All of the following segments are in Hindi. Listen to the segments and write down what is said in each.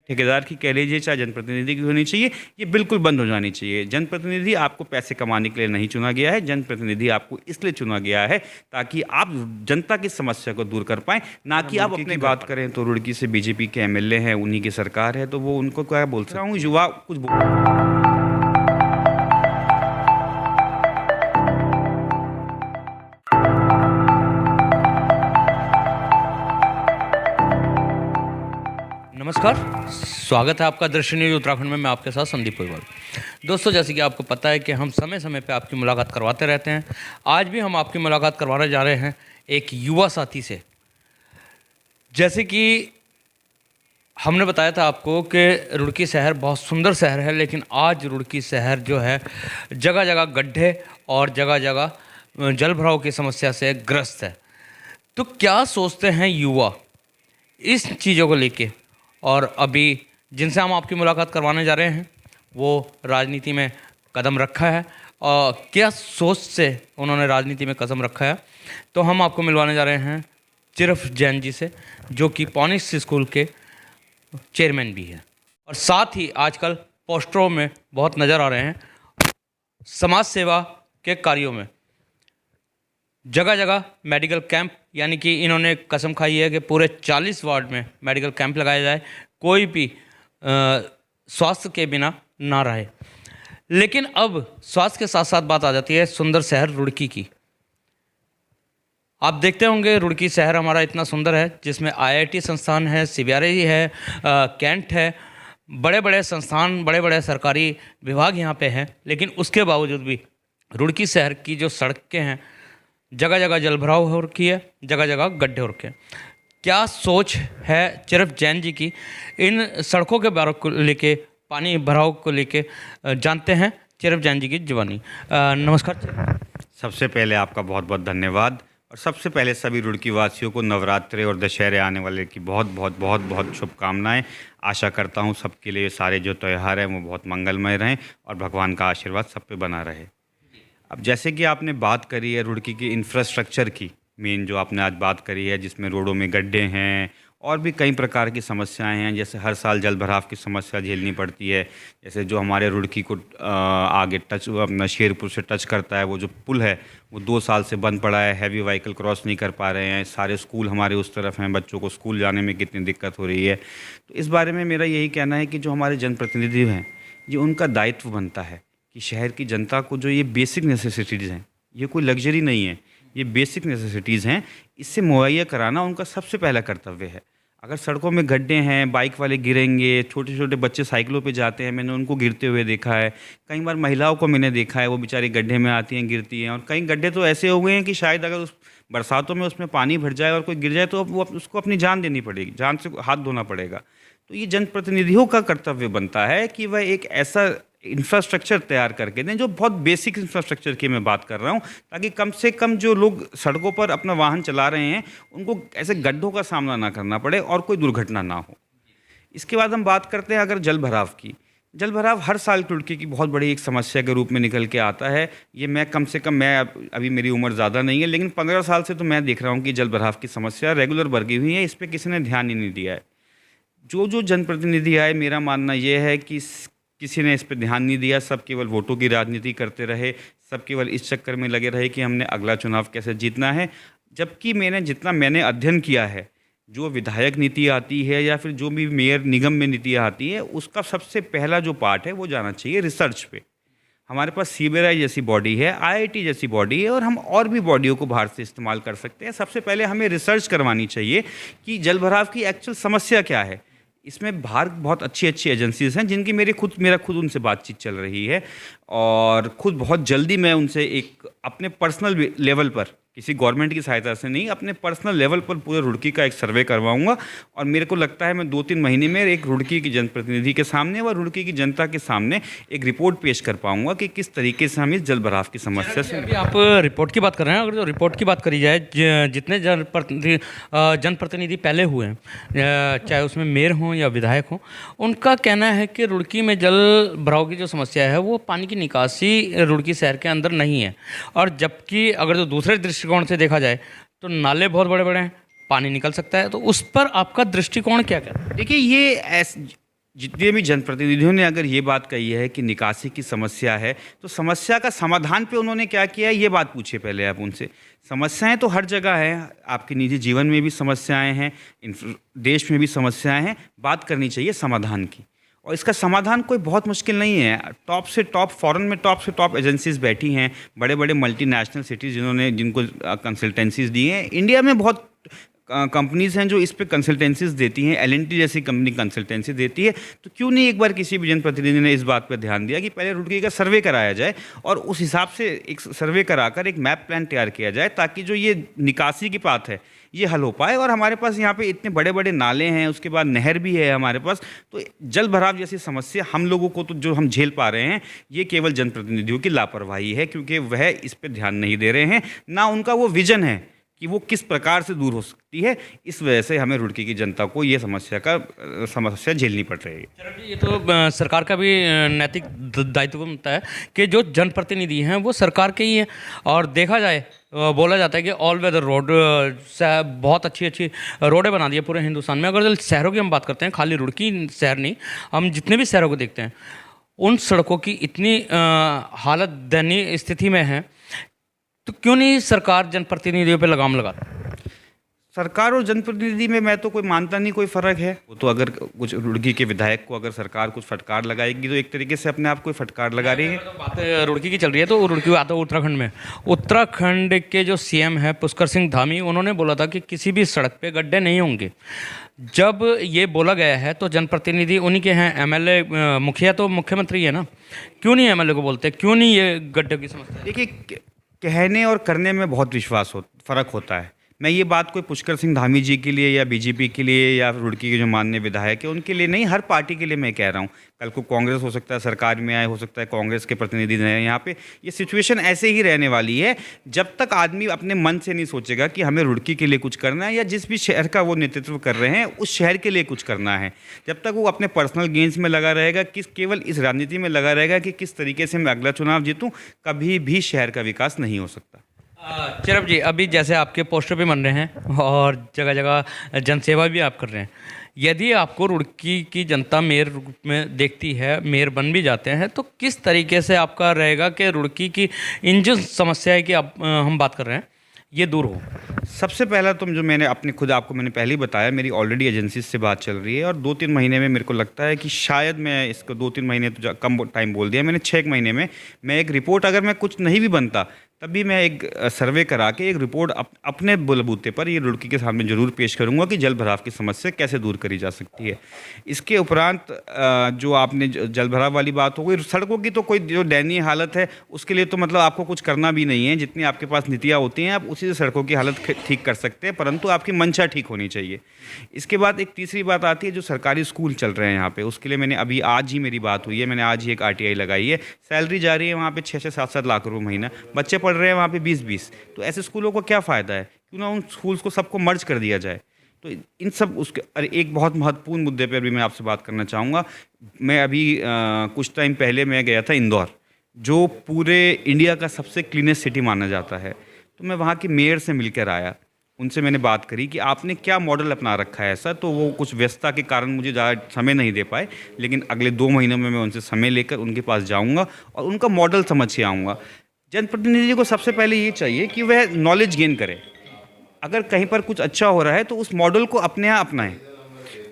ठेकेदार की कह लीजिए चाहे जनप्रतिनिधि की होनी चाहिए, ये बिल्कुल बंद हो जानी चाहिए। जनप्रतिनिधि आपको पैसे कमाने के लिए नहीं चुना गया है, जनप्रतिनिधि आपको इसलिए चुना गया है ताकि आप जनता की समस्या को दूर कर पाएं, ना कि आप अपनी बात करें। तो रुड़की से बीजेपी के एमएलए हैं, उन्हीं की सरकार है, तो वो उनको क्या बोल सकता हूँ, युवा कुछ नमस्कार, स्वागत है आपका दृश्य न्यूज उत्तराखंड में। मैं आपके साथ संदीप पुरवाल। दोस्तों, जैसे कि आपको पता है कि हम समय समय पे आपकी मुलाकात करवाते रहते हैं। आज भी हम आपकी मुलाकात करवाने जा रहे हैं एक युवा साथी से। जैसे कि हमने बताया था आपको कि रुड़की शहर बहुत सुंदर शहर है, लेकिन आज रुड़की शहर जो है जगह जगह गड्ढे और जगह जगह जल भराव की समस्या से ग्रस्त है। तो क्या सोचते हैं युवा इस चीज़ों को लेके? और अभी जिनसे हम आपकी मुलाकात करवाने जा रहे हैं वो राजनीति में कदम रखा है, और क्या सोच से उन्होंने राजनीति में कदम रखा है, तो हम आपको मिलवाने जा रहे हैं चिरफ जैन जी से, जो कि पॉनिक्स स्कूल के चेयरमैन भी हैं और साथ ही आजकल पोस्टरों में बहुत नज़र आ रहे हैं समाज सेवा के कार्यों में। जगह जगह मेडिकल कैंप, यानी कि इन्होंने कसम खाई है कि पूरे 40 वार्ड में मेडिकल कैंप लगाया जाए, कोई भी स्वास्थ्य के बिना ना रहे। लेकिन अब स्वास्थ्य के साथ साथ बात आ जाती है सुंदर शहर रुड़की की। आप देखते होंगे रुड़की शहर हमारा इतना सुंदर है, जिसमें आईआईटी संस्थान है, सीबीआरआई है, कैंट है, बड़े बड़े संस्थान, बड़े बड़े सरकारी विभाग यहाँ पे हैं। लेकिन उसके बावजूद भी रुड़की शहर की जो सड़कें हैं, जगह जगह जल भराव हो रखी है, जगह जगह गड्ढे हो रखे हैं। क्या सोच है चिरफ जैन जी की इन सड़कों के बारे को लेके, पानी भराव को लेके? जानते हैं चिरफ जैन जी की जुबानी। नमस्कार। सबसे पहले आपका बहुत बहुत धन्यवाद, और सबसे पहले सभी रुड़की वासियों को नवरात्रे और दशहरे आने वाले की बहुत बहुत बहुत बहुत शुभकामनाएं। आशा करता हूं सबके लिए सारे जो त्यौहार हैं वो बहुत मंगलमय रहें और भगवान का आशीर्वाद सब पे बना रहे। अब जैसे कि आपने बात करी है रुड़की के इंफ्रास्ट्रक्चर की, मेन जो आपने आज बात करी है, जिसमें रोडों में गड्ढे हैं और भी कई प्रकार की समस्याएं हैं। जैसे हर साल जल भराव की समस्या झेलनी पड़ती है। जैसे जो हमारे रुड़की को आगे टच अपना शेरपुर से टच करता है, वो जो पुल है वो 2 साल से बंद पड़ा है, हैवी व्हीकल क्रॉस नहीं कर पा रहे हैं। सारे स्कूल हमारे उस तरफ हैं, बच्चों को स्कूल जाने में कितनी दिक्कत हो रही है। तो इस बारे में मेरा यही कहना है कि जो हमारे जनप्रतिनिधि हैं, ये उनका दायित्व बनता है कि शहर की जनता को जो ये बेसिक नेसेसिटीज़ हैं, ये कोई लग्जरी नहीं है, ये बेसिक नेसेसिटीज़ हैं, इससे मुहैया कराना उनका सबसे पहला कर्तव्य है। अगर सड़कों में गड्ढे हैं, बाइक वाले गिरेंगे, छोटे छोटे बच्चे साइकिलों पे जाते हैं, मैंने उनको गिरते हुए देखा है। कई बार महिलाओं को मैंने देखा है, वो बेचारी गड्ढे में आती हैं, गिरती हैं। और कई गड्ढे तो ऐसे हो गए हैं कि शायद अगर उस बरसातों में उसमें पानी भर जाए और कोई गिर जाए तो वो उसको अपनी जान देनी पड़ेगी, जान से हाथ धोना पड़ेगा। तो ये जनप्रतिनिधियों का कर्तव्य बनता है कि वह एक ऐसा इंफ्रास्ट्रक्चर तैयार करके दें, जो बहुत बेसिक इंफ्रास्ट्रक्चर की मैं बात कर रहा हूँ, ताकि कम से कम जो लोग सड़कों पर अपना वाहन चला रहे हैं उनको ऐसे गड्ढों का सामना ना करना पड़े और कोई दुर्घटना ना हो। इसके बाद हम बात करते हैं अगर जल भराव की। जल भराव हर साल रुड़की की बहुत बड़ी एक समस्या के रूप में निकल के आता है। ये मैं कम से कम, मैं अभी मेरी उम्र ज़्यादा नहीं है, लेकिन 15 साल से तो मैं देख रहा हूँ कि जल भराव की समस्या रेगुलर बढ़ी हुई है। इस पर किसी ने ध्यान ही नहीं दिया है। जो जनप्रतिनिधि आए, मेरा मानना ये है कि किसी ने इस पर ध्यान नहीं दिया। सब केवल वोटों की राजनीति करते रहे, सब केवल इस चक्कर में लगे रहे कि हमने अगला चुनाव कैसे जीतना है। जबकि जितना मैंने अध्ययन किया है, जो विधायक नीति आती है या फिर जो भी मेयर निगम में नीतियाँ आती है, उसका सबसे पहला जो पार्ट है वो जाना चाहिए रिसर्च पे। हमारे पास सीबीआरआई जैसी बॉडी है, आईआईटी जैसी बॉडी है, और हम और भी बॉडियों को बाहर से इस्तेमाल कर सकते हैं। सबसे पहले हमें रिसर्च करवानी चाहिए कि जल भराव की एक्चुअल समस्या क्या है। इसमें बाहर बहुत अच्छी अच्छी एजेंसीज हैं जिनकी मेरा खुद उनसे बातचीत चल रही है, और खुद बहुत जल्दी मैं उनसे एक अपने पर्सनल लेवल पर, किसी गवर्नमेंट की सहायता से नहीं, अपने पर्सनल लेवल पर पूरे रुड़की का एक सर्वे करवाऊंगा। और मेरे को लगता है मैं 2-3 महीने में एक रुड़की की जनप्रतिनिधि के सामने व रुड़की की जनता के सामने एक रिपोर्ट पेश कर पाऊंगा कि किस तरीके से हम इस जल भराव की समस्या से। अभी आप रिपोर्ट की बात कर रहे हैं। अगर जो रिपोर्ट की बात करी जाए, जितने जनप्रतिनिधि पहले हुए हैं, चाहे उसमें मेयर हों या विधायक हों, उनका कहना है कि रुड़की में जल भराव की जो समस्या है वो पानी की निकासी रुड़की शहर के अंदर नहीं है। और जबकि अगर जो दूसरे दृष्टिकोण से देखा जाए तो नाले बहुत बड़े बड़े हैं, पानी निकल सकता है। तो उस पर आपका दृष्टिकोण क्या कहता है? देखिए, ये जितने भी जनप्रतिनिधियों ने अगर ये बात कही है कि निकासी की समस्या है, तो समस्या का समाधान पे उन्होंने क्या किया है, ये बात पूछिए पहले आप उनसे। समस्याएं तो हर जगह है, आपके निजी जीवन में भी समस्याएं हैं, देश में भी समस्याएं हैं, बात करनी चाहिए समाधान की। और इसका समाधान कोई बहुत मुश्किल नहीं है। टॉप से टॉप फॉरेन में टॉप से टॉप एजेंसीज बैठी हैं, बड़े बड़े मल्टीनेशनल सिटीज़ जिनको कंसल्टेंसीज दी हैं। इंडिया में बहुत कंपनीज हैं जो इस पे कंसल्टेंसीज देती हैं, L&T जैसी कंपनी कंसल्टेंसी देती है। तो क्यों नहीं एक बार किसी भी जनप्रतिनिधि ने इस बात पर ध्यान दिया कि पहले रुड़की का सर्वे कराया जाए और उस हिसाब से एक सर्वे कराकर एक मैप प्लान तैयार किया जाए, ताकि जो ये निकासी की बात है ये हल हो पाए। और हमारे पास यहाँ पे इतने बड़े बड़े नाले हैं, उसके बाद नहर भी है हमारे पास, तो जल भराव जैसी समस्या हम लोगों को तो जो हम झेल पा रहे हैं, ये केवल जनप्रतिनिधियों की लापरवाही है, क्योंकि वह इस पर ध्यान नहीं दे रहे हैं, ना उनका वो विजन है कि वो किस प्रकार से दूर हो सकती है। इस वजह से हमें रुड़की की जनता को ये समस्या झेलनी पड़ रही है। चलो जी, ये तो सरकार का भी नैतिक दायित्व बनता है कि जो जनप्रतिनिधि हैं वो सरकार के ही हैं। और देखा जाए, बोला जाता है कि ऑल वेदर रोड बहुत अच्छी अच्छी रोडें बना दी है पूरे हिंदुस्तान में। अगर शहरों की हम बात करते हैं, खाली रुड़की शहर नहीं, हम जितने भी शहरों को देखते हैं, उन सड़कों की इतनी हालत दयनीय स्थिति में है, तो क्यों नहीं सरकार जनप्रतिनिधियों पे लगाम लगाती? सरकार और जनप्रतिनिधि में मैं तो कोई मानता नहीं कोई फ़र्क है। वो तो अगर कुछ रुड़की के विधायक को अगर सरकार कुछ फटकार लगाएगी, तो एक तरीके से अपने आप को फटकार लगा रही है। तो बात रुड़की की चल रही है, तो रुड़की आता है उत्तराखंड में। उत्तराखंड के जो CM है पुष्कर सिंह धामी, उन्होंने बोला था कि किसी भी सड़क पे गड्ढे नहीं होंगे। जब ये बोला गया है तो जनप्रतिनिधि उन्हीं के हैं, MLA मुखिया तो मुख्यमंत्री है ना, क्यों नहीं MLA को बोलते, क्यों नहीं ये गड्ढे की समस्या? देखिए, कहने और करने में बहुत फ़र्क होता है। मैं ये बात कोई पुष्कर सिंह धामी जी के लिए या बीजेपी के लिए या रुड़की के जो माननीय विधायक है उनके लिए नहीं, हर पार्टी के लिए मैं कह रहा हूँ। कल को कांग्रेस हो सकता है सरकार में आए, हो सकता है कांग्रेस के प्रतिनिधि रहे यहाँ पे। ये सिचुएशन ऐसे ही रहने वाली है जब तक आदमी अपने मन से नहीं सोचेगा कि हमें रुड़की के लिए कुछ करना है, या जिस भी शहर का वो नेतृत्व कर रहे हैं उस शहर के लिए कुछ करना है। जब तक वो अपने पर्सनल गेन्स में लगा रहेगा, केवल इस राजनीति में लगा रहेगा कि किस तरीके से मैं अगला चुनाव जीतूँ, कभी भी शहर का विकास नहीं हो सकता। चिरप जी, अभी जैसे आपके पोस्टर भी बन रहे हैं और जगह जगह जनसेवा भी आप कर रहे हैं, यदि आपको रुड़की की जनता मेयर रूप में देखती है, मेयर बन भी जाते हैं, तो किस तरीके से आपका रहेगा कि रुड़की की इन जो समस्याएं की हम बात कर रहे हैं ये दूर हो? सबसे पहला तो जो मैंने मैंने पहले ही बताया, मेरी ऑलरेडी एजेंसी से बात चल रही है और 2-3 महीने में मेरे को लगता है कि शायद मैं इसको 2-3 महीने तो कम टाइम बोल दिया मैंने, 6 महीने में मैं एक रिपोर्ट, अगर मैं कुछ नहीं भी बनता तभी मैं एक सर्वे करा के एक रिपोर्ट अपने बलबूते पर ये रुड़की के सामने ज़रूर पेश करूंगा कि जल भराव की समस्या कैसे दूर करी जा सकती है। इसके उपरांत जो आपने जल भराव वाली बात हो गई, सड़कों की तो कोई जो दयनीय हालत है उसके लिए तो मतलब आपको कुछ करना भी नहीं है, जितनी आपके पास नीतियाँ होती हैं आप उसी से सड़कों की हालत ठीक कर सकते हैं, परंतु आपकी मंशा ठीक होनी चाहिए। इसके बाद एक तीसरी बात आती है, जो सरकारी स्कूल चल रहे हैं यहाँ पे, उसके लिए मैंने अभी आज ही मेरी बात हुई है, मैंने आज ही एक RTI लगाई है। सैलरी जा रही है वहाँ पे 6-6, 7-7 लाख रुपये महीना, बच्चे पढ़ रहे हैं वहाँ पे 20-20, तो ऐसे स्कूलों को क्या फ़ायदा है? क्यों ना उन स्कूल्स को सबको मर्ज कर दिया जाए। तो इन सब उसके अरे एक बहुत महत्वपूर्ण मुद्दे पर भी मैं आपसे बात करना चाहूँगा। मैं अभी कुछ टाइम पहले मैं गया था इंदौर, जो पूरे इंडिया का सबसे क्लीनेस्ट सिटी माना जाता है। तो मैं वहाँ के मेयर से मिलकर आया, उनसे मैंने बात करी कि आपने क्या मॉडल अपना रखा है ऐसा। तो वो कुछ व्यस्तता के कारण मुझे ज़्यादा समय नहीं दे पाए, लेकिन अगले 2 महीनों में मैं उनसे समय लेकर उनके पास जाऊंगा और उनका मॉडल समझ के आऊँगा। जनप्रतिनिधि को सबसे पहले ये चाहिए कि वह नॉलेज गेन करे। अगर कहीं पर कुछ अच्छा हो रहा है तो उस मॉडल को अपने यहाँ अपनाएं,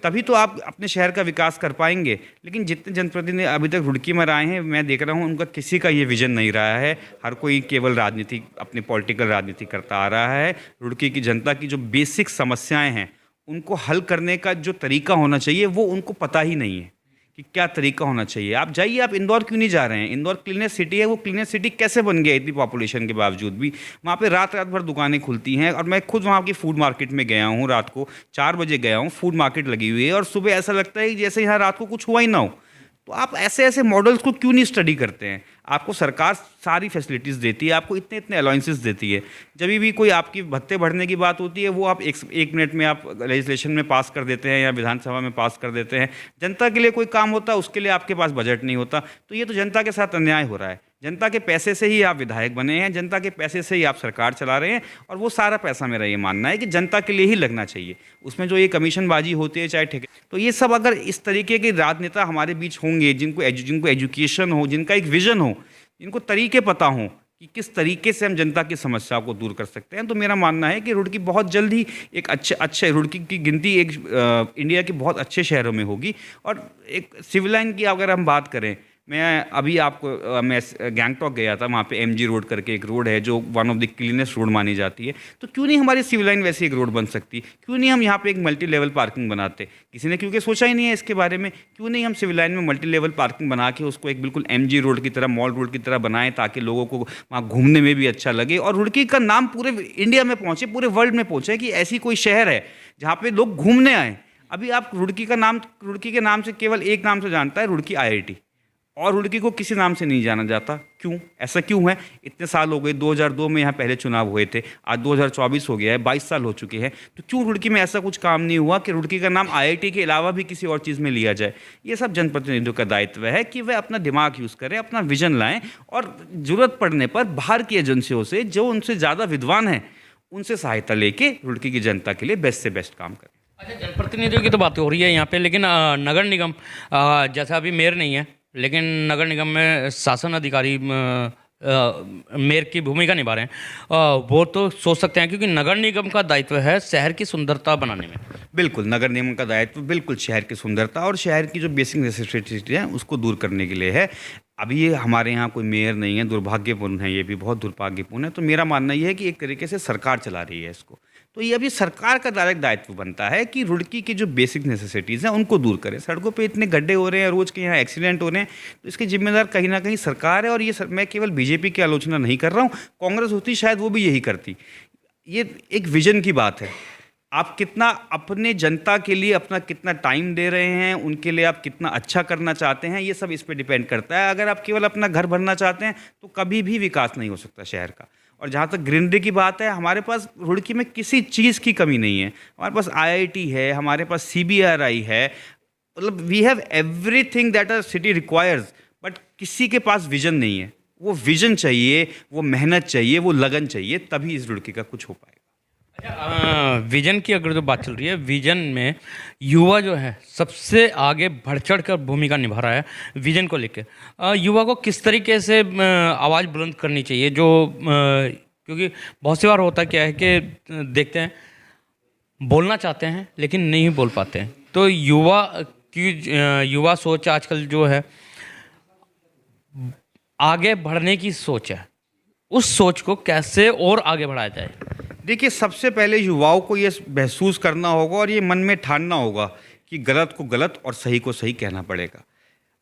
तभी तो आप अपने शहर का विकास कर पाएंगे। लेकिन जितने जनप्रतिनिधि अभी तक रुड़की में आए हैं, मैं देख रहा हूँ उनका किसी का ये विजन नहीं रहा है। हर कोई केवल राजनीति, अपनी पॉलिटिकल राजनीति करता आ रहा है। रुड़की की जनता की जो बेसिक समस्याएं हैं उनको हल करने का जो तरीका होना चाहिए वो उनको पता ही नहीं है कि क्या तरीका होना चाहिए। आप जाइए, आप इंदौर क्यों नहीं जा रहे हैं? इंदौर क्लीनेस्ट सिटी है, वो क्लीनेस्ट सिटी कैसे बन गया इतनी पॉपुलेशन के बावजूद भी? वहाँ पे रात रात भर दुकानें खुलती हैं, और मैं खुद वहाँ की फूड मार्केट में गया हूँ, रात को 4 बजे गया हूँ, फूड मार्केट लगी हुई है और सुबह ऐसा लगता है कि जैसे यहाँ रात को कुछ हुआ ही ना हो। तो आप ऐसे ऐसे मॉडल्स को क्यों नहीं स्टडी करते हैं? आपको सरकार सारी फैसिलिटीज़ देती है, आपको इतने इतने अलाउंसेस देती है, जब भी कोई आपकी भत्ते बढ़ने की बात होती है वो आप एक मिनट में आप लेजिस्लेशन में पास कर देते हैं या विधानसभा में पास कर देते हैं। जनता के लिए कोई काम होता है उसके लिए आपके पास बजट नहीं होता। तो ये तो जनता के साथ अन्याय हो रहा है। जनता के पैसे से ही आप विधायक बने हैं, जनता के पैसे से ही आप सरकार चला रहे हैं, और वो सारा पैसा मेरा ये मानना है कि जनता के लिए ही लगना चाहिए। उसमें जो ये कमीशनबाजी होती है, चाहे ठेके, तो ये सब अगर इस तरीके के राजनेता हमारे बीच होंगे, जिनको एजुकेशन हो, जिनका एक विजन हो, जिनको तरीके पता हों कि किस तरीके से हम जनता की समस्याओं को दूर कर सकते हैं, तो मेरा मानना है कि रुड़की बहुत जल्द ही एक अच्छे रुड़की की गिनती एक इंडिया के बहुत अच्छे शहरों में होगी। और एक सिविल लाइन की अगर हम बात करें, मैं अभी आपको मैं गैंगटॉक गया था, वहाँ पे एमजी रोड करके एक रोड है जो one of the cleanest road मानी जाती है। तो क्यों नहीं हमारी सिविल लाइन वैसी एक रोड बन सकती? क्यों नहीं हम यहाँ पे एक मल्टी लेवल पार्किंग बनाते? किसी ने क्योंकि सोचा ही नहीं है इसके बारे में। क्यों नहीं हम सिविल लाइन में मल्टी लेवल पार्किंग बना के उसको एक बिल्कुल एमजी रोड की तरह, मॉल रोड की तरह बनाएं, ताकि लोगों को वहाँ घूमने में भी अच्छा लगे और रुड़की का नाम पूरे इंडिया में पहुँचे, पूरे वर्ल्ड में पहुँचे कि ऐसी कोई शहर है जहाँ पे लोग घूमने आए। अभी आप रुड़की के नाम से केवल एक नाम से जानता है, रुड़की IIT, और रुड़की को किसी नाम से नहीं जाना जाता। क्यों? ऐसा क्यों है? इतने साल हो गए, 2002 में यहाँ पहले चुनाव हुए थे, आज 2024 हो गया है, 22 साल हो चुके हैं। तो क्यों रुड़की में ऐसा कुछ काम नहीं हुआ कि रुड़की का नाम IIT के अलावा भी किसी और चीज़ में लिया जाए? ये सब जनप्रतिनिधियों का दायित्व है कि वे अपना दिमाग यूज़ करें, अपना विजन लाएं, और ज़रूरत पड़ने पर बाहर की एजेंसियों से, जो उनसे ज़्यादा विद्वान हैं, उनसे सहायता लेके रुड़की की जनता के लिए बेस्ट से बेस्ट काम करें। अच्छा, जनप्रतिनिधियों की तो बात हो रही है यहाँ पे, लेकिन नगर निगम जैसा अभी मेयर नहीं है, लेकिन नगर निगम में शासन अधिकारी मेयर की भूमिका निभा रहे हैं। वो तो सोच सकते हैं, क्योंकि नगर निगम का दायित्व है शहर की सुंदरता बनाने में। बिल्कुल, नगर निगम का दायित्व बिल्कुल शहर की सुंदरता और शहर की जो बेसिक नेसेसिटीज हैं उसको दूर करने के लिए है। अभी ये हमारे यहाँ कोई मेयर नहीं है, दुर्भाग्यपूर्ण है, ये भी बहुत दुर्भाग्यपूर्ण है। तो मेरा मानना ये है कि एक तरीके से सरकार चला रही है इसको, तो ये अभी सरकार का डायरेक्ट दायित्व बनता है कि रुड़की की जो बेसिक नेसेसिटीज़ हैं उनको दूर करें। सड़कों पे इतने गड्ढे हो रहे हैं, रोज़ के यहाँ एक्सीडेंट हो रहे हैं, तो इसकी जिम्मेदार कहीं ना कहीं सरकार है। और ये मैं केवल बीजेपी की आलोचना नहीं कर रहा हूँ, कांग्रेस होती शायद वो भी यही करती। ये एक विजन की बात है, आप कितना अपने जनता के लिए अपना कितना टाइम दे रहे हैं, उनके लिए आप कितना अच्छा करना चाहते हैं, ये सब इस पर डिपेंड करता है। अगर आप केवल अपना घर भरना चाहते हैं तो कभी भी विकास नहीं हो सकता शहर का। और जहाँ तक ग्रीनरी की बात है, हमारे पास रुड़की में किसी चीज़ की कमी नहीं है। हमारे पास IIT है, हमारे पास CBRI है, मतलब we have everything that a city requires, but किसी के पास विजन नहीं है। वो विजन चाहिए, वो मेहनत चाहिए, वो लगन चाहिए, तभी इस रुड़की का कुछ हो पाएगा। विजन की अगर जो बात चल रही है, विजन में युवा जो है सबसे आगे बढ़ चढ़ कर भूमिका निभा रहा है विजन को लेकर। युवा को किस तरीके से आवाज़ बुलंद करनी चाहिए, जो क्योंकि बहुत सी बार होता क्या है कि देखते हैं बोलना चाहते हैं लेकिन नहीं बोल पाते हैं। तो युवा सोच आजकल जो है आगे बढ़ने की सोच है, उस सोच को कैसे और आगे बढ़ाया जाए? देखिए, सबसे पहले युवाओं को ये महसूस करना होगा और ये मन में ठानना होगा कि गलत को गलत और सही को सही कहना पड़ेगा।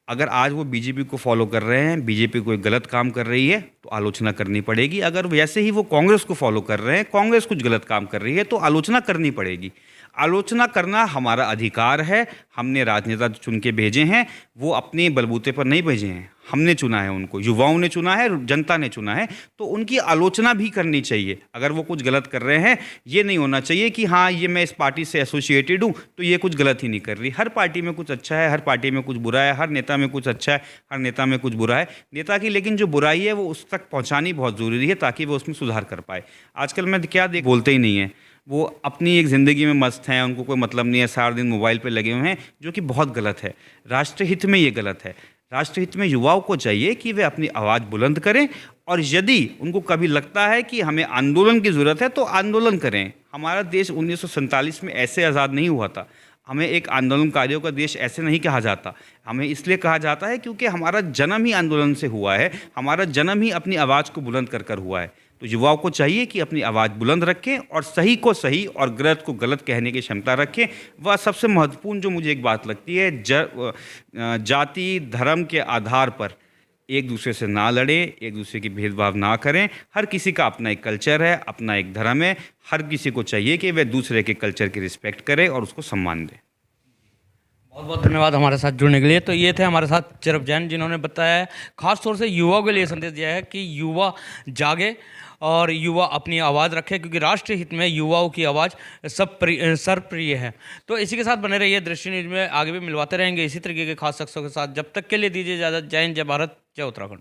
अगर आज वो बीजेपी को फॉलो कर रहे हैं, बीजेपी कोई गलत काम कर रही है तो आलोचना करनी पड़ेगी। अगर वैसे ही वो कांग्रेस को फॉलो कर रहे हैं, कांग्रेस कुछ गलत काम कर रही है तो आलोचना करनी पड़ेगी। आलोचना करना हमारा अधिकार है। हमने राजनेता चुन के भेजे हैं, वो अपने बलबूते पर नहीं भेजे हैं, हमने चुना है उनको, युवाओं ने चुना है, जनता ने चुना है, तो उनकी आलोचना भी करनी चाहिए। अगर वो कुछ गलत कर रहे हैं, ये नहीं होना चाहिए कि हाँ ये मैं इस पार्टी से एसोसिएटेड हूँ तो ये कुछ गलत ही नहीं कर रही। हर पार्टी में कुछ अच्छा है, हर पार्टी में कुछ बुरा है, हर नेता में कुछ अच्छा है, हर नेता में कुछ बुरा है। नेता की लेकिन जो बुराई है वो उस तक पहुँचानी बहुत ज़रूरी है ताकि वो उसमें सुधार कर पाए। आजकल मैं क्या बोलते ही नहीं है, वो अपनी एक ज़िंदगी में मस्त हैं, उनको कोई मतलब नहीं है, सारा दिन मोबाइल पे लगे हुए हैं, जो कि बहुत गलत है। राष्ट्रहित में ये गलत है। राष्ट्रहित में युवाओं को चाहिए कि वे अपनी आवाज़ बुलंद करें, और यदि उनको कभी लगता है कि हमें आंदोलन की ज़रूरत है तो आंदोलन करें। हमारा देश 1947 में ऐसे आज़ाद नहीं हुआ था। हमें एक आंदोलनकारियों का देश ऐसे नहीं कहा जाता। हमें इसलिए कहा जाता है क्योंकि हमारा जन्म ही आंदोलन से हुआ है, हमारा जन्म ही अपनी आवाज़ को बुलंद कर हुआ है। तो युवाओं को चाहिए कि अपनी आवाज़ बुलंद रखें और सही को सही और गलत को गलत कहने की क्षमता रखें। वह सबसे महत्वपूर्ण जो मुझे एक बात लगती है, जाति धर्म के आधार पर एक दूसरे से ना लड़ें, एक दूसरे की भेदभाव ना करें। हर किसी का अपना एक कल्चर है, अपना एक धर्म है। हर किसी को चाहिए कि वह दूसरे के कल्चर की रिस्पेक्ट करे और उसको सम्मान दे। बहुत बहुत धन्यवाद हमारे साथ जुड़ने के लिए। तो ये थे हमारे साथ चिरप जैन, जिन्होंने बताया है, खास तौर से युवाओं के लिए संदेश दिया है कि युवा जागे और युवा अपनी आवाज़ रखे, क्योंकि राष्ट्र हित में युवाओं की आवाज़ सर्वप्रिय है। तो इसी के साथ बने रहिए दृष्टि न्यूज में, आगे भी मिलवाते रहेंगे इसी तरीके के खास शख्सों के साथ। जब तक के लिए दीजिए इजाज़त। जय हिंद, जय भारत, जय उत्तराखंड।